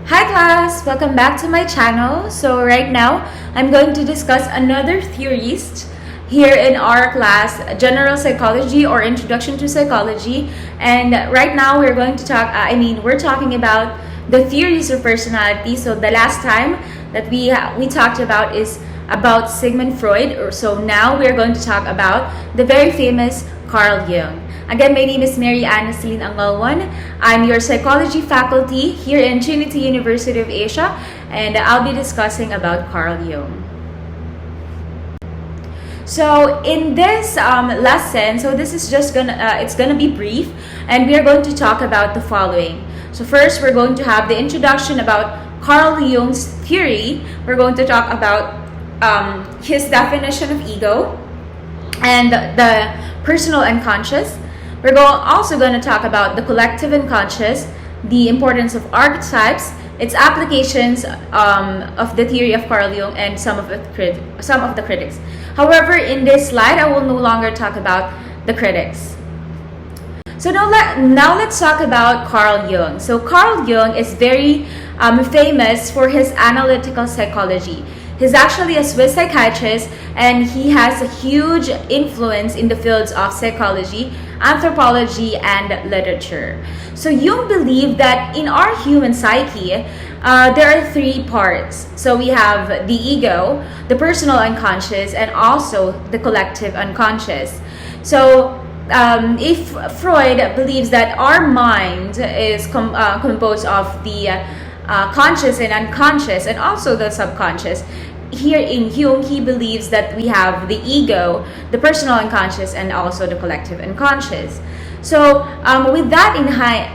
Hi class, welcome back to my channel. So right now, I'm going to discuss another theories here in our class, General Psychology or Introduction to Psychology. And right now, we're going to talk, we're talking about the theories of personality. So the last time that we talked about is about Sigmund Freud. So now we're going to talk about the very famous Carl Jung. Again, my name is Mary Ann Celine Angalwan. I'm your psychology faculty here in Trinity University of Asia, and I'll be discussing about Carl Jung. So in this lesson, so this is just it's gonna be brief, and we are going to talk about the following. So first, we're going to have the introduction about Carl Jung's theory. We're going to talk about his definition of ego and the personal unconscious. We're also going to talk about the collective unconscious, the importance of archetypes, its applications of the theory of Carl Jung, and some of the critics. However, in this slide, I will no longer talk about the critics. So now let's talk about Carl Jung. So Carl Jung is very famous for his analytical psychology. He's actually a Swiss psychiatrist, and he has a huge influence in the fields of psychology, anthropology, and literature. So Jung believed that in our human psyche, there are three parts. So we have the ego, the personal unconscious, and also the collective unconscious. So if Freud believes that our mind is composed of the conscious and unconscious, and also the subconscious, here in Jung, he believes that we have the ego, the personal unconscious, and also the collective unconscious. So with that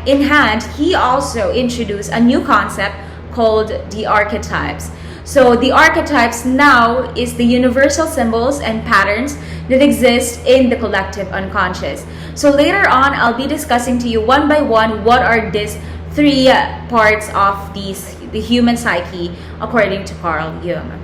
in hand, he also introduced a new concept called the archetypes. So the archetypes now is the universal symbols and patterns that exist in the collective unconscious. So later on, I'll be discussing to you one by one what are these three parts of the human psyche according to Carl Jung.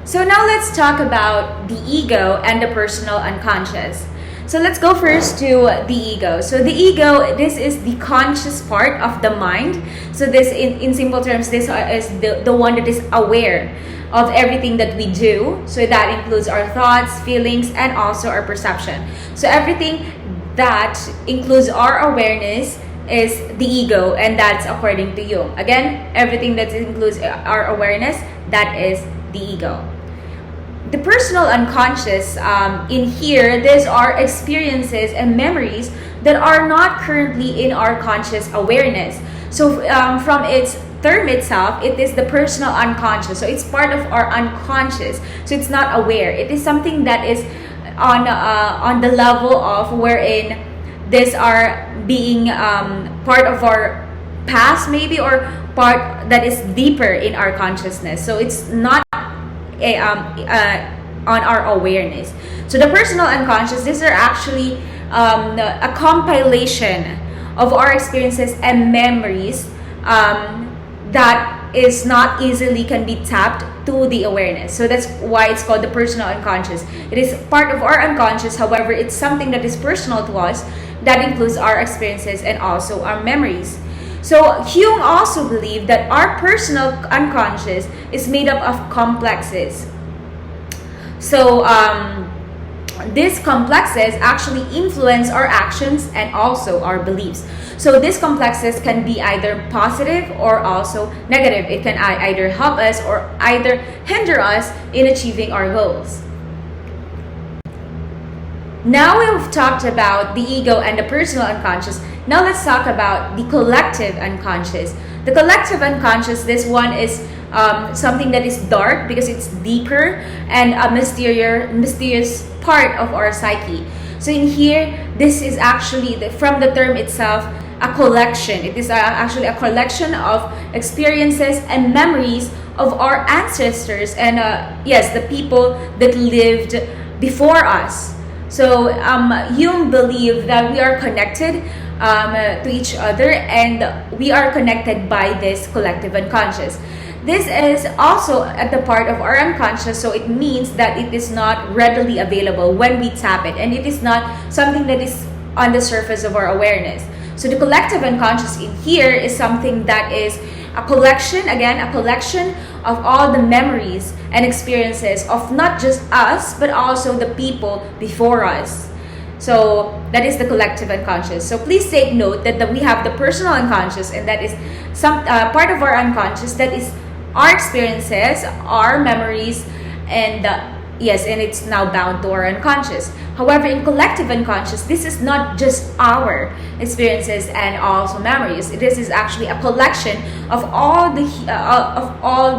So now let's talk about the ego and the personal unconscious. So let's go first to the ego. So the ego, this is the conscious part of the mind. So this, in simple terms, this is the one that is aware of everything that we do. So that includes our thoughts, feelings, and also our perception. So everything that includes our awareness is the ego, and that's according to Jung. Again, everything that includes our awareness, that is the ego. The personal unconscious, in here, these are experiences and memories that are not currently in our conscious awareness. So from its term itself, it is the personal unconscious. So it's part of our unconscious. So it's not aware. It is something that is on the level of wherein these are being part of our past, maybe, or part that is deeper in our consciousness. So it's not on our awareness. So the personal unconscious, these are actually a compilation of our experiences and memories that is not easily can be tapped to the awareness. So that's why it's called the personal unconscious. It is part of our unconscious, however, it's something that is personal to us, that includes our experiences and also our memories. So Jung also believed that our personal unconscious is made up of complexes. So these complexes actually influence our actions and also our beliefs. So these complexes can be either positive or also negative. It can either help us or either hinder us in achieving our goals. Now we've talked about the ego and the personal unconscious. Now let's talk about the collective unconscious. The collective unconscious, this one is something that is dark because it's deeper and a mysterious part of our psyche. So in here, this is actually, from the term itself, a collection. It is actually a collection of experiences and memories of our ancestors and yes, the people that lived before us. So Jung believed that we are connected to each other, and we are connected by this collective unconscious. This is also at the part of our unconscious, so it means that it is not readily available when we tap it, and it is not something that is on the surface of our awareness. So the collective unconscious in here is something that is a collection, again, a collection of all the memories and experiences of not just us, but also the people before us. So that is the collective unconscious. So please take note that we have the personal unconscious, and that is some part of our unconscious that is our experiences, our memories, and yes, and it's now bound to our unconscious. However, in collective unconscious, this is not just our experiences and also memories. This is actually a collection of all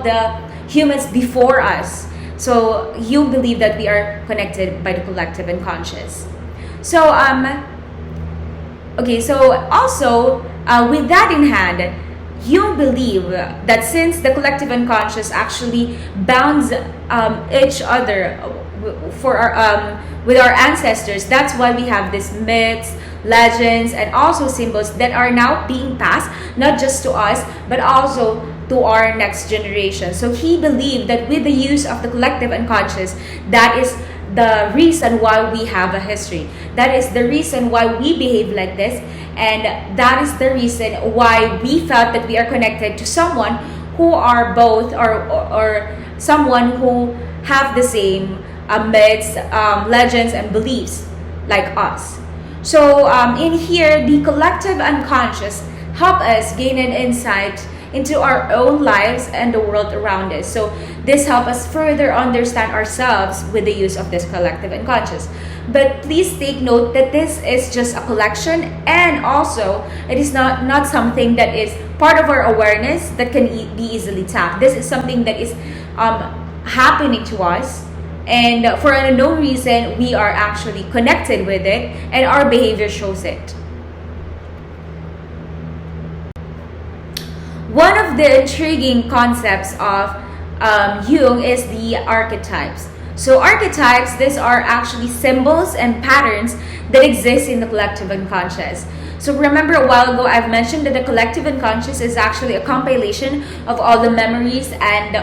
the humans before us. So you believe that we are connected by the collective unconscious. So okay. So also with that in hand, you believe that since the collective unconscious actually bounds each other for our with our ancestors, that's why we have these myths, legends, and also symbols that are now being passed not just to us but also to our next generation. So he believed that with the use of the collective unconscious, that is the reason why we have a history. That is the reason why we behave like this, and that is the reason why we felt that we are connected to someone who are both or someone who have the same myths, legends, and beliefs like us. So in here, the collective unconscious help us gain an insight into our own lives and the world around us. So this helps us further understand ourselves with the use of this collective unconscious. But please take note that this is just a collection, and also it is not something that is part of our awareness that can be easily tapped. This is something that is happening to us, and for an unknown reason we are actually connected with it, and our behavior shows it. One of the intriguing concepts of Jung is the archetypes. So archetypes, these are actually symbols and patterns that exist in the collective unconscious. So remember a while ago I've mentioned that the collective unconscious is actually a compilation of all the memories and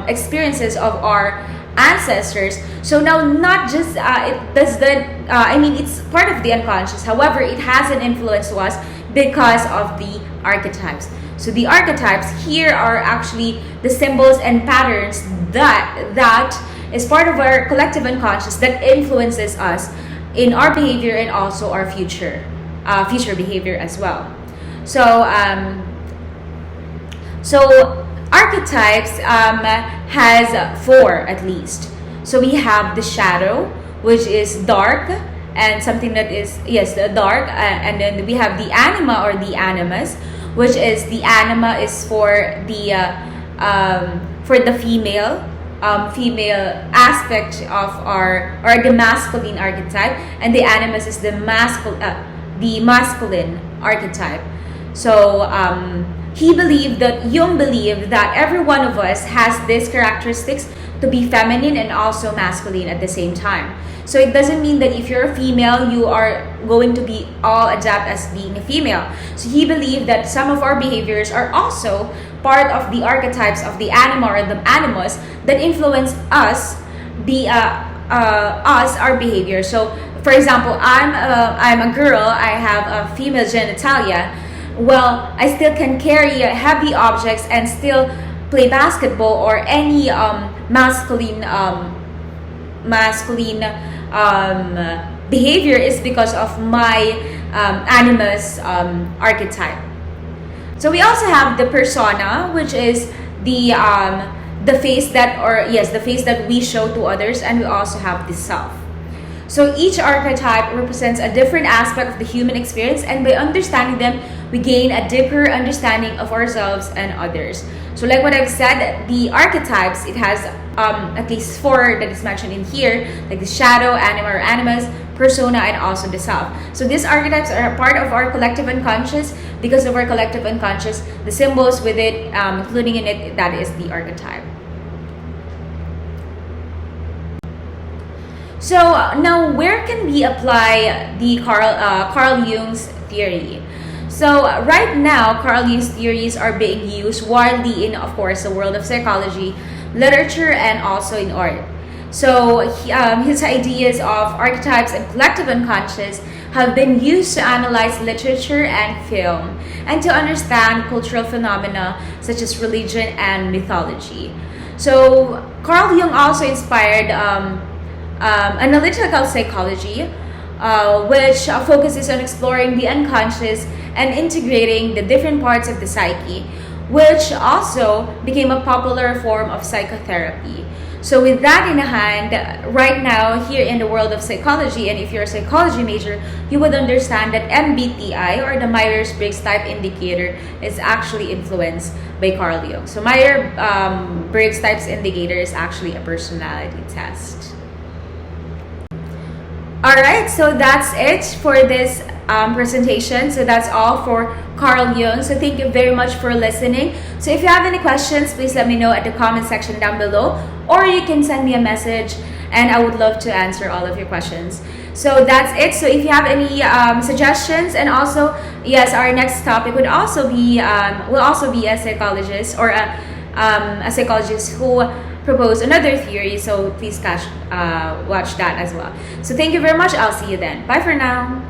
experiences of our ancestors. So now not just it's part of the unconscious. However, it has an influence to us because of the archetypes. So the archetypes here are actually the symbols and patterns that is part of our collective unconscious that influences us in our behavior and also our future behavior as well. So archetypes has 4 at least. So we have the shadow, which is dark and something that is the dark, and then we have the anima or the animus, which is the anima is for the female aspect of our, or the masculine archetype, and the animus is the masculine archetype. So Jung believed that every one of us has these characteristics to be feminine and also masculine at the same time. So it doesn't mean that if you're a female, you are going to be all adapt as being a female. So he believed that some of our behaviors are also part of the archetypes of the anima or the animus that influence us, our behavior. So for example, I'm a girl, I have a female genitalia. Well, I still can carry heavy objects and still play basketball or any masculine behavior is because of my animus archetype. So we also have the persona, which is the face that we show to others, and we also have the self. So each archetype represents a different aspect of the human experience, and by understanding them, we gain a deeper understanding of ourselves and others. So like what I've said, the archetypes, it has at least 4 that is mentioned in here, like the shadow, anima or animus, persona, and also the self. So these archetypes are a part of our collective unconscious. Because of our collective unconscious, the symbols with it, including in it, that is the archetype. So now, where can we apply the Carl Jung's theory? So right now, Carl Jung's theories are being used widely in, of course, the world of psychology, literature, and also in art. So his ideas of archetypes and collective unconscious have been used to analyze literature and film and to understand cultural phenomena such as religion and mythology. So Carl Jung also inspired analytical psychology, which focuses on exploring the unconscious and integrating the different parts of the psyche, which also became a popular form of psychotherapy. So with that in hand, right now here in the world of psychology, and if you're a psychology major, you would understand that MBTI, or the Myers-Briggs Type Indicator, is actually influenced by Carl Jung. So Myers-Briggs Types Indicator is actually a personality test. Alright, so that's it for this presentation. So that's all for Carl Jung. So thank you very much for listening. So if you have any questions, please let me know at the comment section down below, or you can send me a message and I would love to answer all of your questions. So that's it. So if you have any suggestions, and also, yes, our next topic would also be will also be a psychologist, or a psychologist who propose another theory. So please watch that as well. So thank you very much. I'll see you then. Bye for now.